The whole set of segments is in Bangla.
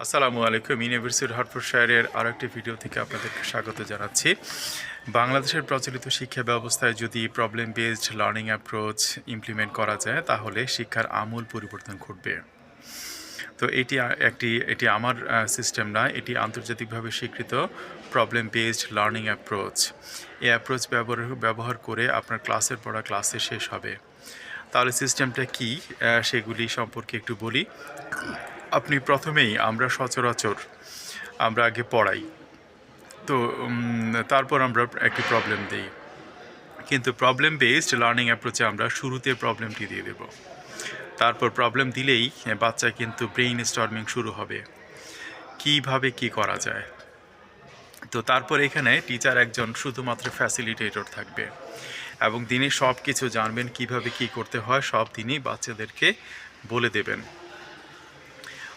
আসসালামু আলাইকুম। ইউনিভার্সিটি হার্টফোর্ডশায়ারের আরও একটি ভিডিও থেকে আপনাদেরকে স্বাগত জানাচ্ছি। বাংলাদেশের প্রচলিত শিক্ষা ব্যবস্থায় যদি problem based learning approach implement করা যায় তাহলে শিক্ষার আমূল পরিবর্তন ঘটবে। তো এটি আমার সিস্টেম না, এটি আন্তর্জাতিকভাবে স্বীকৃত প্রবলেম বেসড লার্নিং অ্যাপ্রোচ। এই অ্যাপ্রোচ ব্যবহার করে আপনার ক্লাসের পড়া ক্লাসে শেষ হবে। তাহলে সিস্টেমটা কি সেগুলি সম্পর্কে একটু বলি। আপনি প্রথমেই আমরা সচরাচর আমরা আগে পড়াই, তো তারপর আমরা একটি প্রবলেম দিই, কিন্তু প্রবলেম বেসড লার্নিং অ্যাপ্রোচে আমরা শুরুতে প্রবলেমটি দিয়ে দেব। তারপর প্রবলেম দিলেই বাচ্চা কিন্তু ব্রেইন স্টর্মিং শুরু হবে, কিভাবে কি করা যায়। তো তারপর এখানে টিচার একজন শুধুমাত্র ফ্যাসিলিটেটর থাকবে এবং তিনি সব কিছু জানবেন, কিভাবে কি করতে হয় সব তিনি বাচ্চাদেরকে বলে দেবেন।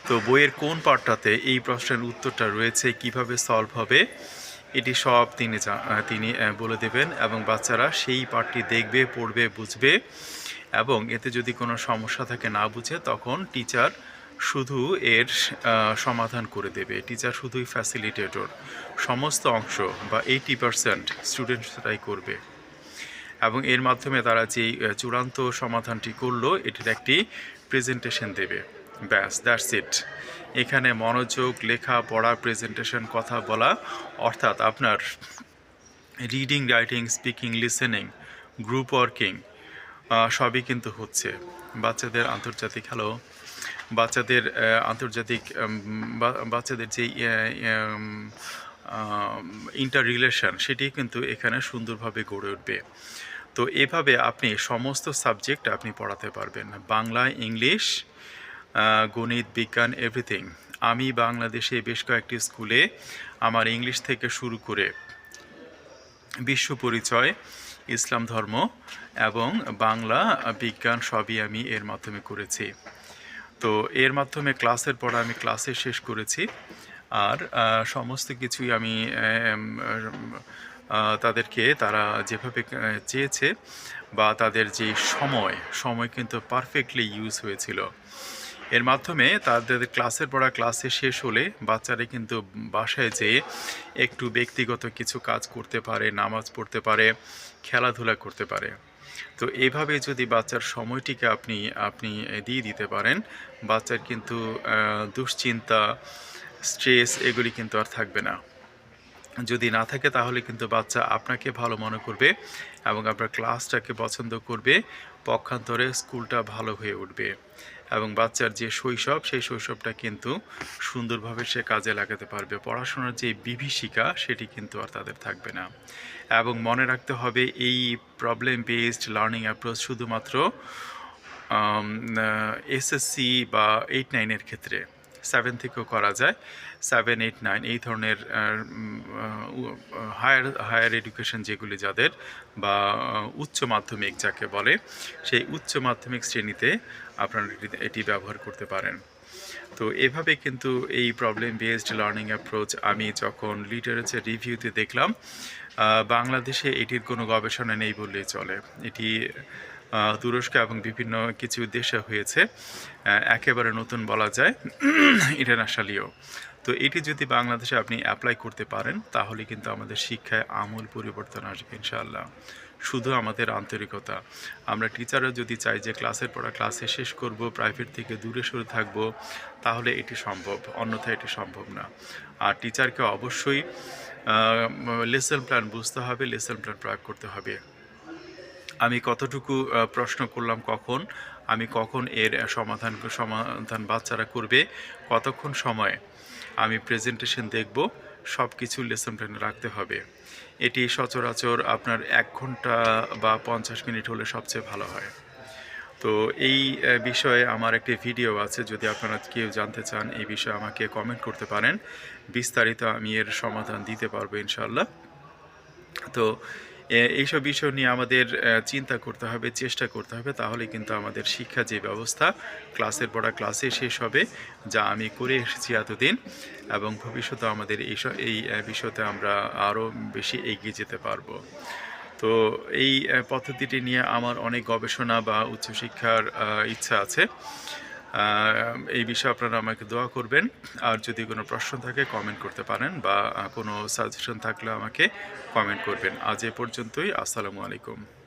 তো বইয়ের কোন পার্টটাতে এই প্রশ্নের উত্তরটা রয়েছে, কিভাবে সলভ হবে, এটি সব তিনি বলে দেবেন এবং বাচ্চারা সেই পার্টটি দেখবে, পড়বে, বুঝবে এবং এতে যদি কোনো সমস্যা থাকে না বুঝে তখন টিচার শুধু এর সমাধান করে দেবে। টিচার শুধুই ফ্যাসিলিটেটর, সমস্ত অংশ বা 80% স্টুডেন্টসরাই করবে এবং এর মাধ্যমে তারা যেই চূড়ান্ত সমাধানটি করলো এটির একটি প্রেজেন্টেশন দেবে। ব্যাস, দ্যাটস ইট। এখানে মনোযোগ, লেখা, পড়া, প্রেজেন্টেশন, কথা বলা, অর্থাৎ আপনার reading, writing, speaking, listening, group working সবই কিন্তু হচ্ছে। বাচ্চাদের আন্তর্জাতিক বাচ্চাদের যেই ইন্টার রিলেশন সেটি কিন্তু এখানে সুন্দরভাবে গড়ে উঠবে। তো এভাবে আপনি সমস্ত সাবজেক্ট আপনি পড়াতে পারবেন, বাংলা, ইংলিশ, গণিত, বিজ্ঞান, এভরিথিং। আমি বাংলাদেশে বেশ কয়েকটি স্কুলে আমার ইংলিশ থেকে শুরু করে বিশ্ব পরিচয়, ইসলাম ধর্ম এবং বাংলা, বিজ্ঞান সবই আমি এর মাধ্যমে করেছি। তো এর মাধ্যমে ক্লাসের পর আমি ক্লাসে শেষ করেছি আর সমস্ত কিছুই আমি তাদেরকে তারা যেভাবে চেয়েছে বা তাদের যে সময় কিন্তু পারফেক্টলি ইউজ হয়েছিল। এর মাধ্যমে তাদের ক্লাসের পড়া ক্লাসে শেষ হলে বাচ্চারা কিন্তু বাসায় যেয়ে একটু ব্যক্তিগত কিছু কাজ করতে পারে, নামাজ পড়তে পারে, খেলাধুলা করতে পারে। তো এইভাবে যদি বাচ্চার সময়টিকে আপনি দিয়ে দিতে পারেন, বাচ্চার কিন্তু দুশ্চিন্তা, স্ট্রেস এগুলি কিন্তু আর থাকবে না। যদি না থাকে তাহলে কিন্তু বাচ্চা আপনাকে ভালো মনে করবে এবং আপনার ক্লাসটাকে পছন্দ করবে, পক্ষান্তরে স্কুলটা ভালো হয়ে উঠবে এবং বাচ্চার যে শৈশব সেই শৈশবটা কিন্তু সুন্দরভাবে সে কাজে লাগাতে পারবে। পড়াশোনার যে বিভীষিকা সেটি কিন্তু আর তাদের থাকবে না। এবং মনে রাখতে হবে এই প্রবলেম বেসড লার্নিং অ্যাপ্রোচ শুধুমাত্র এসএসসি বা 8-9-এর ক্ষেত্রে, 7 থেকেও করা যায়। 7, 8, 9 এই ধরনের হায়ার এডুকেশন যেগুলি যাদের বা উচ্চ মাধ্যমিক যাকে বলে, সেই উচ্চ মাধ্যমিক শ্রেণীতে আপনারা এটি ব্যবহার করতে পারেন। তো এভাবে কিন্তু এই প্রবলেম বেসড লার্নিং অ্যাপ্রোচ আমি যখন লিটারেচার রিভিউতে দেখলাম, বাংলাদেশে এটির কোনো গবেষণা নেই বললেই চলে। এটি তুরস্ক এবং বিভিন্ন কিছু দেশে হয়েছে, একেবারে নতুন বলা যায়, ইন্টারন্যাশনালিও। তো এটি যদি বাংলাদেশে আপনি অ্যাপ্লাই করতে পারেন তাহলে কিন্তু আমাদের শিক্ষায় আমূল পরিবর্তন আসবে ইনশাআল্লাহ। শুধু আমাদের আন্তরিকতা, আমরা টিচাররা যদি চাই যে ক্লাসের পড়া ক্লাসে শেষ করব, প্রাইভেট থেকে দূরে সরে থাকব, তাহলে এটি সম্ভব, অন্যথায় এটি সম্ভব না। আর টিচারকে অবশ্যই লেসন প্ল্যান বুঝতে হবে, লেসন প্ল্যান প্রয়োগ করতে হবে। আমি কতটুকু প্রশ্ন করলাম, আমি কখন এর সমাধান বাচ্চারা করবে, কতক্ষণ সময় আমি প্রেজেন্টেশন দেখব, সব কিছু লেসন প্ল্যানে রাখতে হবে। এটি সচরাচর আপনার 1 ঘন্টা বা 50 মিনিট হলে সবচেয়ে ভালো হয়। তো এই বিষয়ে আমার একটি ভিডিও আছে, যদি আপনারা কেউ জানতে চান এই বিষয়ে আমাকে কমেন্ট করতে পারেন, বিস্তারিত আমি এর সমাধান দিতে পারবো ইনশাআল্লাহ। তো এইসব বিষয় নিয়ে আমাদের চিন্তা করতে হবে, চেষ্টা করতে হবে, তাহলে কিন্তু আমাদের শিক্ষা যে ব্যবস্থা, ক্লাসের পড়া ক্লাসে শেষ হবে, যা আমি করে এসেছি এতদিন, এবং ভবিষ্যতে আমাদের এই বিষয়তে আমরা আরও বেশি এগিয়ে যেতে পারবো। তো এই পদ্ধতিটি নিয়ে আমার অনেক গবেষণা বা উচ্চশিক্ষার ইচ্ছা আছে। এই বিষয়ে আপনারা আমাকে দোয়া করবেন। আর যদি কোনো প্রশ্ন থাকে কমেন্ট করতে পারেন বা কোনো সাজেশন থাকলে আমাকে কমেন্ট করবেন। আজ এ পর্যন্তই। আসসালামু আলাইকুম।